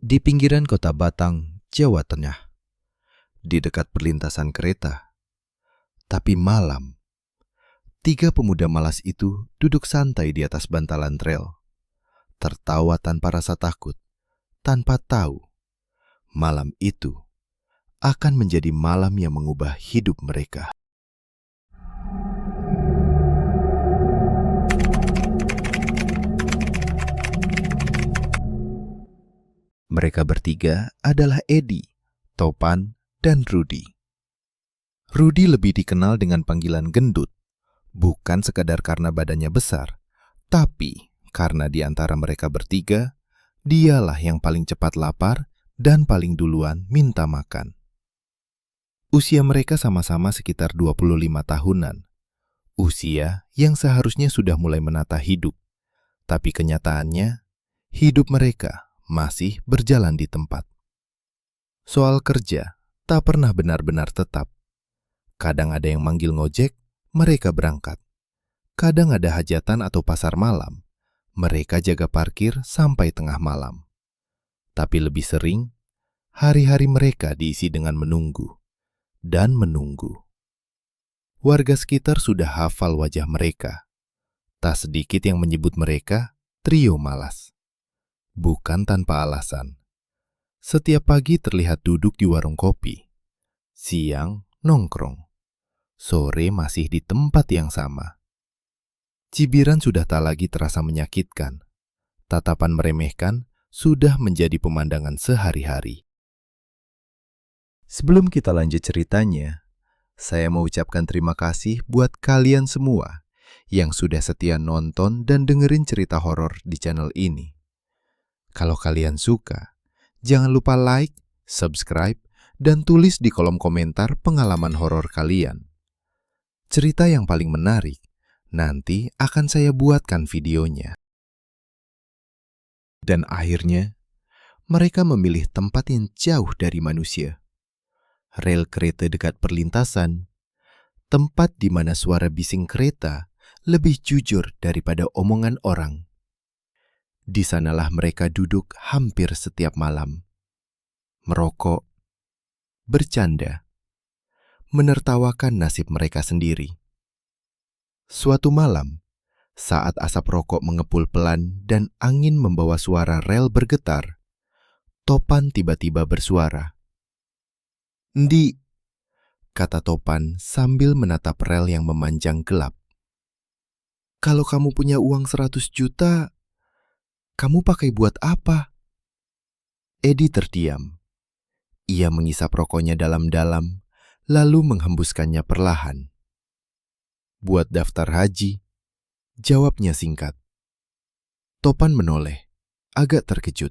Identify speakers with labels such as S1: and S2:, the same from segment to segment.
S1: Di pinggiran kota Batang, Jawa Tengah, di dekat perlintasan kereta. Tapi malam, tiga pemuda malas itu duduk santai di atas bantalan rel, tertawa tanpa rasa takut, tanpa tahu malam itu akan menjadi malam yang mengubah hidup mereka. Mereka bertiga adalah Edi, Topan, dan Rudi. Rudi lebih dikenal dengan panggilan gendut, bukan sekadar karena badannya besar, tapi karena di antara mereka bertiga, dialah yang paling cepat lapar dan paling duluan minta makan. Usia mereka sama-sama sekitar 25 tahunan. Usia yang seharusnya sudah mulai menata hidup. Tapi kenyataannya, hidup mereka masih berjalan di tempat. Soal kerja, tak pernah benar-benar tetap. Kadang ada yang manggil ngojek, mereka berangkat. Kadang ada hajatan atau pasar malam, mereka jaga parkir sampai tengah malam. Tapi lebih sering, hari-hari mereka diisi dengan menunggu dan menunggu. Warga sekitar sudah hafal wajah mereka. Tak sedikit yang menyebut mereka trio malas. Bukan tanpa alasan. Setiap pagi terlihat duduk di warung kopi. Siang nongkrong. Sore masih di tempat yang sama. Cibiran sudah tak lagi terasa menyakitkan. Tatapan meremehkan sudah menjadi pemandangan sehari-hari. Sebelum kita lanjut ceritanya, saya mau ucapkan terima kasih buat kalian semua yang sudah setia nonton dan dengerin cerita horor di channel ini. Kalau kalian suka, jangan lupa like, subscribe, dan tulis di kolom komentar pengalaman horor kalian. Cerita yang paling menarik, nanti akan saya buatkan videonya. Dan akhirnya, mereka memilih tempat yang jauh dari manusia. Rel kereta dekat perlintasan, tempat di mana suara bising kereta lebih jujur daripada omongan orang. Di sanalah mereka duduk hampir setiap malam. Merokok, bercanda, menertawakan nasib mereka sendiri. Suatu malam, saat asap rokok mengepul pelan dan angin membawa suara rel bergetar, Topan tiba-tiba bersuara. "Ndi," kata Topan sambil menatap rel yang memanjang gelap. "Kalau kamu punya uang 100 juta, kamu pakai buat apa?" Edi terdiam. Ia mengisap rokoknya dalam-dalam, lalu menghembuskannya perlahan. "Buat daftar haji," jawabnya singkat. Topan menoleh, agak terkejut.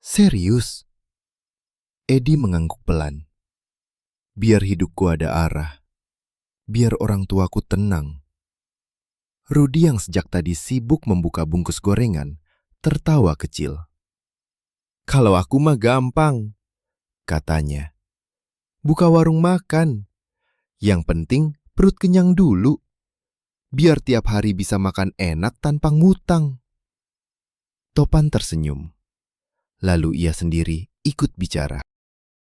S1: "Serius?" Edi mengangguk pelan. "Biar hidupku ada arah. Biar orang tuaku tenang." Rudi yang sejak tadi sibuk membuka bungkus gorengan, tertawa kecil. "Kalau aku mah gampang," katanya. "Buka warung makan. Yang penting perut kenyang dulu. Biar tiap hari bisa makan enak tanpa ngutang." Topan tersenyum. Lalu ia sendiri ikut bicara.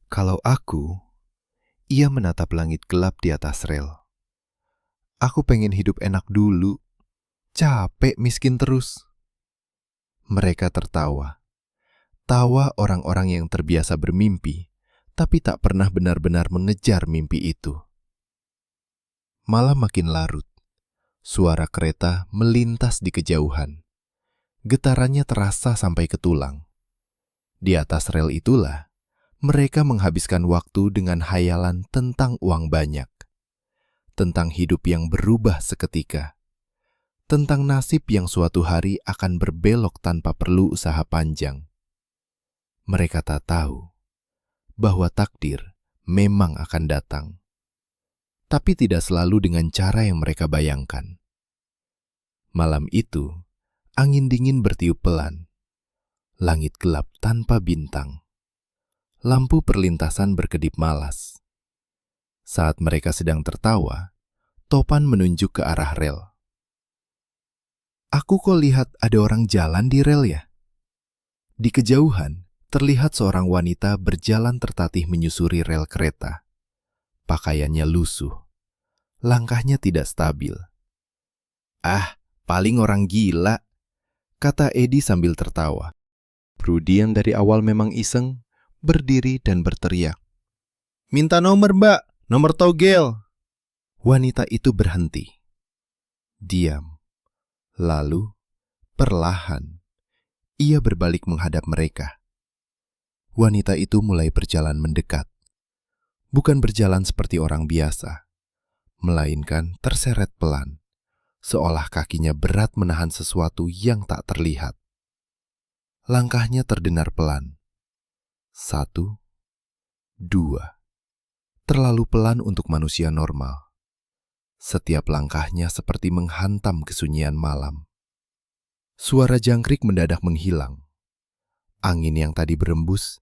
S1: "Kalau aku," ia menatap langit gelap di atas rel. "Aku pengen hidup enak dulu. Capek miskin terus." Mereka tertawa. Tawa orang-orang yang terbiasa bermimpi, tapi tak pernah benar-benar mengejar mimpi itu. Malam makin larut. Suara kereta melintas di kejauhan. Getarannya terasa sampai ke tulang. Di atas rel itulah, mereka menghabiskan waktu dengan hayalan tentang uang banyak. Tentang hidup yang berubah seketika. Tentang nasib yang suatu hari akan berbelok tanpa perlu usaha panjang. Mereka tak tahu bahwa takdir memang akan datang. Tapi tidak selalu dengan cara yang mereka bayangkan. Malam itu, angin dingin bertiup pelan. Langit gelap tanpa bintang. Lampu perlintasan berkedip malas. Saat mereka sedang tertawa, Topan menunjuk ke arah rel. "Aku kok lihat ada orang jalan di rel ya?" Di kejauhan, terlihat seorang wanita berjalan tertatih menyusuri rel kereta. Pakaiannya lusuh, langkahnya tidak stabil. "Ah, paling orang gila," kata Edi sambil tertawa. Rudy yang dari awal memang iseng, berdiri dan berteriak, "Minta nomor, Mbak, nomor togel." Wanita itu berhenti. Diam. Lalu, perlahan, ia berbalik menghadap mereka. Wanita itu mulai berjalan mendekat. Bukan berjalan seperti orang biasa, melainkan terseret pelan, seolah kakinya berat menahan sesuatu yang tak terlihat. Langkahnya terdengar pelan. 1, 2. Terlalu pelan untuk manusia normal. Setiap langkahnya seperti menghantam kesunyian malam. Suara jangkrik mendadak menghilang. Angin yang tadi berembus,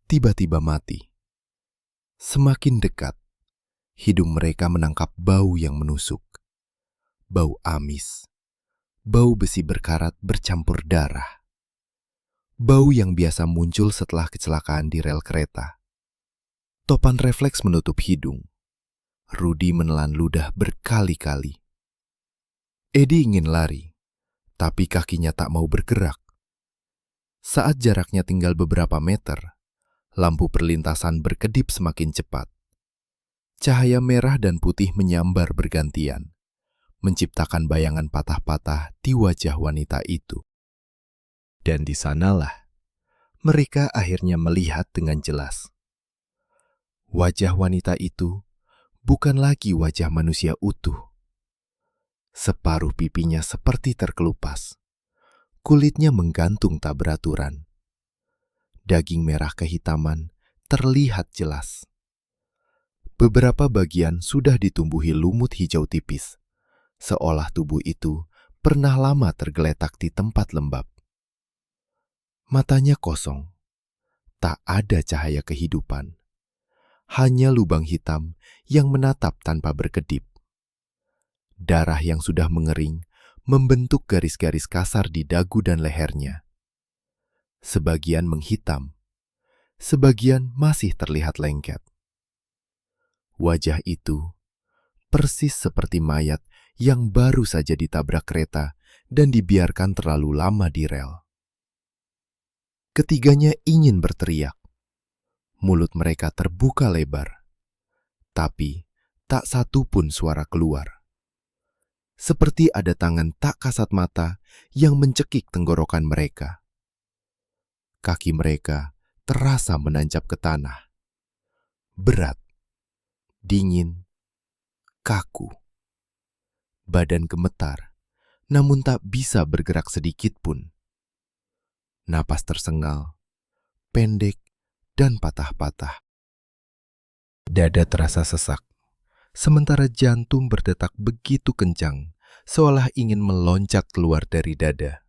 S1: tiba-tiba mati. Semakin dekat, hidung mereka menangkap bau yang menusuk. Bau amis. Bau besi berkarat bercampur darah. Bau yang biasa muncul setelah kecelakaan di rel kereta. Topan refleks menutup hidung. Rudy menelan ludah berkali-kali. Edi ingin lari, tapi kakinya tak mau bergerak. Saat jaraknya tinggal beberapa meter, lampu perlintasan berkedip semakin cepat. Cahaya merah dan putih menyambar bergantian, menciptakan bayangan patah-patah di wajah wanita itu. Dan di sanalah mereka akhirnya melihat dengan jelas. Wajah wanita itu bukan lagi wajah manusia utuh. Separuh pipinya seperti terkelupas. Kulitnya menggantung tak beraturan. Daging merah kehitaman terlihat jelas. Beberapa bagian sudah ditumbuhi lumut hijau tipis, seolah tubuh itu pernah lama tergeletak di tempat lembab. Matanya kosong, tak ada cahaya kehidupan. Hanya lubang hitam yang menatap tanpa berkedip. Darah yang sudah mengering membentuk garis-garis kasar di dagu dan lehernya. Sebagian menghitam, sebagian masih terlihat lengket. Wajah itu persis seperti mayat yang baru saja ditabrak kereta dan dibiarkan terlalu lama di rel. Ketiganya ingin berteriak. Mulut mereka terbuka lebar, tapi tak satu pun suara keluar. Seperti ada tangan tak kasat mata yang mencekik tenggorokan mereka. Kaki mereka terasa menancap ke tanah. Berat, dingin, kaku. Badan gemetar, namun tak bisa bergerak sedikit pun. Napas tersengal, pendek, dan patah-patah. Dada terasa sesak, sementara jantung berdetak begitu kencang, seolah ingin meloncat keluar dari dada.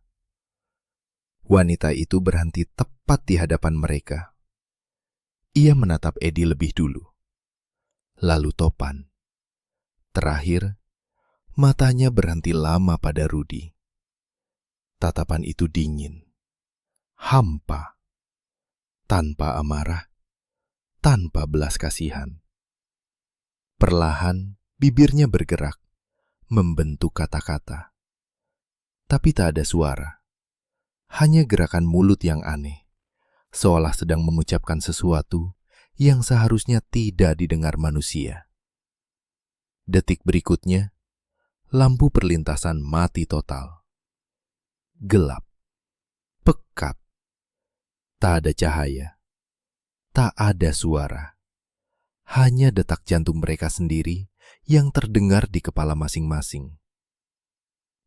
S1: Wanita itu berhenti tepat di hadapan mereka. Ia menatap Edi lebih dulu, lalu Topan. Terakhir, matanya berhenti lama pada Rudy. Tatapan itu dingin, hampa, tanpa amarah, tanpa belas kasihan. Perlahan, bibirnya bergerak, membentuk kata-kata. Tapi tak ada suara, hanya gerakan mulut yang aneh, seolah sedang mengucapkan sesuatu yang seharusnya tidak didengar manusia. Detik berikutnya, lampu perlintasan mati total. Gelap, pekat, tak ada cahaya, tak ada suara. Hanya detak jantung mereka sendiri yang terdengar di kepala masing-masing.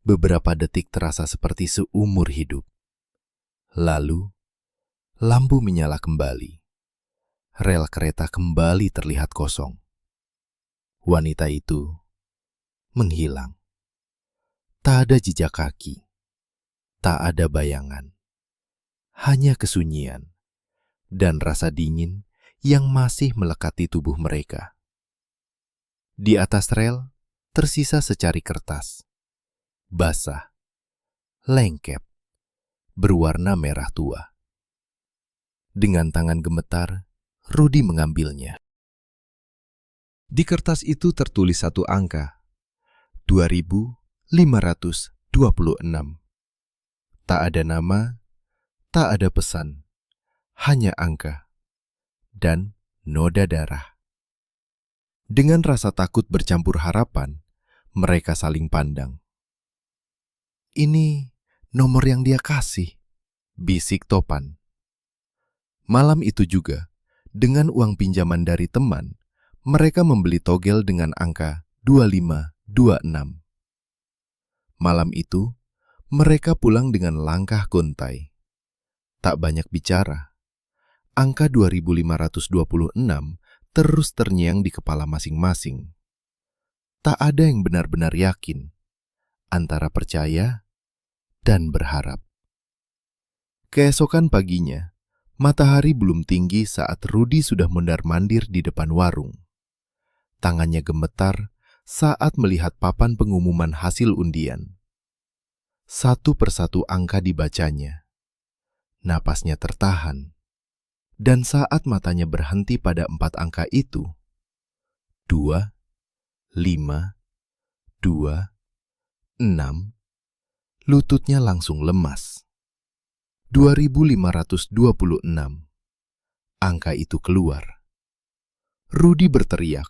S1: Beberapa detik terasa seperti seumur hidup. Lalu, lampu menyala kembali. Rel kereta kembali terlihat kosong. Wanita itu menghilang. Tak ada jejak kaki. Tak ada bayangan. Hanya kesunyian dan rasa dingin yang masih melekati tubuh mereka. Di atas rel tersisa secari kertas, basah, lengket, berwarna merah tua. Dengan tangan gemetar, Rudi mengambilnya. Di kertas itu tertulis satu angka, 2526. Tak ada nama, tak ada pesan, hanya angka dan noda darah. Dengan rasa takut bercampur harapan, mereka saling pandang. "Ini nomor yang dia kasih," bisik Topan. Malam itu juga, dengan uang pinjaman dari teman, mereka membeli togel dengan angka 2526. Malam itu, mereka pulang dengan langkah gontai. Tak banyak bicara. Angka 2526 terus terngiang di kepala masing-masing. Tak ada yang benar-benar yakin, antara percaya dan berharap. Keesokan paginya, matahari belum tinggi saat Rudi sudah mondar-mandir di depan warung. Tangannya gemetar saat melihat papan pengumuman hasil undian. Satu persatu angka dibacanya. Napasnya tertahan. Dan saat matanya berhenti pada 4 angka itu, 2, 5, 2, 6, lututnya langsung lemas. 2526. Angka itu keluar. Rudi berteriak.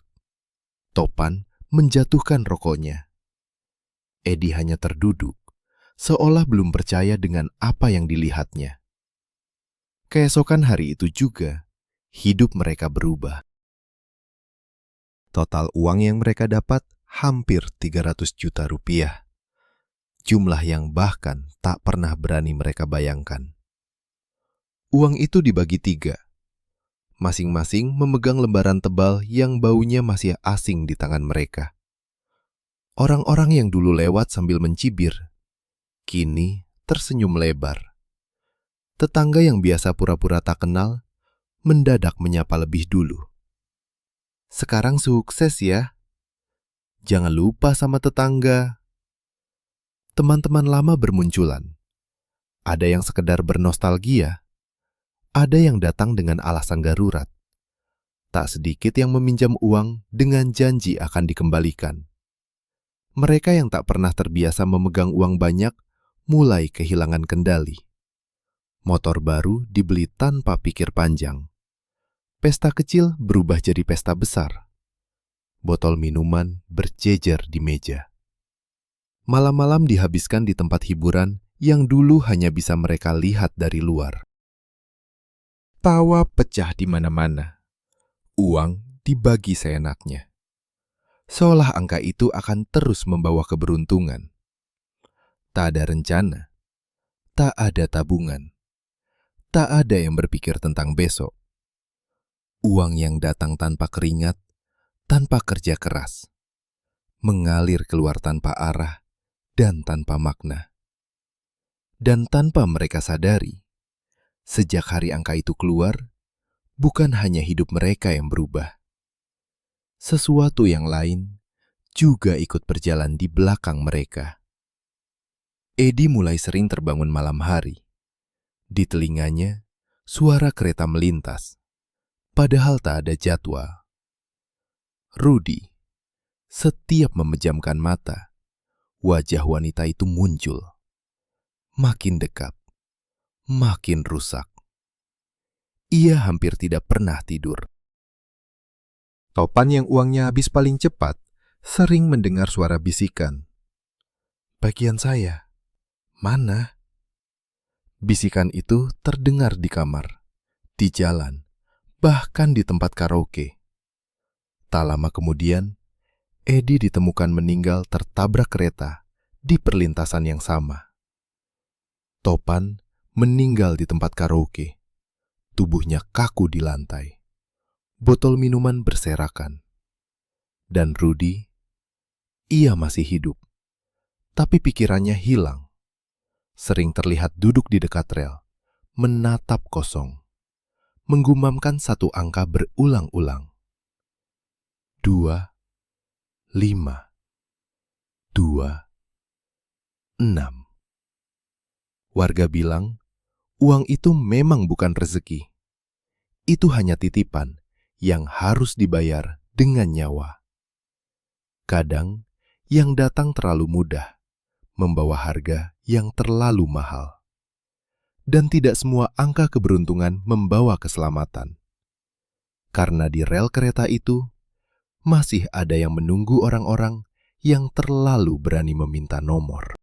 S1: Topan menjatuhkan rokoknya. Edi hanya terduduk, seolah belum percaya dengan apa yang dilihatnya. Keesokan hari itu juga, hidup mereka berubah. Total uang yang mereka dapat hampir 300 juta rupiah. Jumlah yang bahkan tak pernah berani mereka bayangkan. Uang itu dibagi 3. Masing-masing memegang lembaran tebal yang baunya masih asing di tangan mereka. Orang-orang yang dulu lewat sambil mencibir, kini tersenyum lebar. Tetangga yang biasa pura-pura tak kenal, mendadak menyapa lebih dulu. "Sekarang sukses ya. Jangan lupa sama tetangga." Teman-teman lama bermunculan. Ada yang sekedar bernostalgia, ada yang datang dengan alasan darurat. Tak sedikit yang meminjam uang dengan janji akan dikembalikan. Mereka yang tak pernah terbiasa memegang uang banyak mulai kehilangan kendali. Motor baru dibeli tanpa pikir panjang. Pesta kecil berubah jadi pesta besar. Botol minuman berjejer di meja. Malam-malam dihabiskan di tempat hiburan yang dulu hanya bisa mereka lihat dari luar. Tawa pecah di mana-mana. Uang dibagi seenaknya. Seolah angka itu akan terus membawa keberuntungan. Tak ada rencana. Tak ada tabungan. Tak ada yang berpikir tentang besok. Uang yang datang tanpa keringat, tanpa kerja keras. Mengalir keluar tanpa arah dan tanpa makna. Dan tanpa mereka sadari, sejak hari angka itu keluar, bukan hanya hidup mereka yang berubah. Sesuatu yang lain juga ikut berjalan di belakang mereka. Edi mulai sering terbangun malam hari. Di telinganya, suara kereta melintas, padahal tak ada jadwal. Rudi, setiap memejamkan mata, wajah wanita itu muncul. Makin dekat, makin rusak. Ia hampir tidak pernah tidur. Topan yang uangnya habis paling cepat, sering mendengar suara bisikan. "Bagian saya, mana?" Bisikan itu terdengar di kamar, di jalan, bahkan di tempat karaoke. Tak lama kemudian, Edi ditemukan meninggal tertabrak kereta di perlintasan yang sama. Topan meninggal di tempat karaoke. Tubuhnya kaku di lantai. Botol minuman berserakan. Dan Rudi, ia masih hidup. Tapi pikirannya hilang. Sering terlihat duduk di dekat rel, menatap kosong. Menggumamkan satu angka berulang-ulang. 2, 5, 2, 6. Warga bilang, uang itu memang bukan rezeki. itu hanya titipan yang harus dibayar dengan nyawa. Kadang, yang datang terlalu mudah, membawa harga yang terlalu mahal. Dan tidak semua angka keberuntungan membawa keselamatan. Karena di rel kereta itu, masih ada yang menunggu orang-orang yang terlalu berani meminta nomor.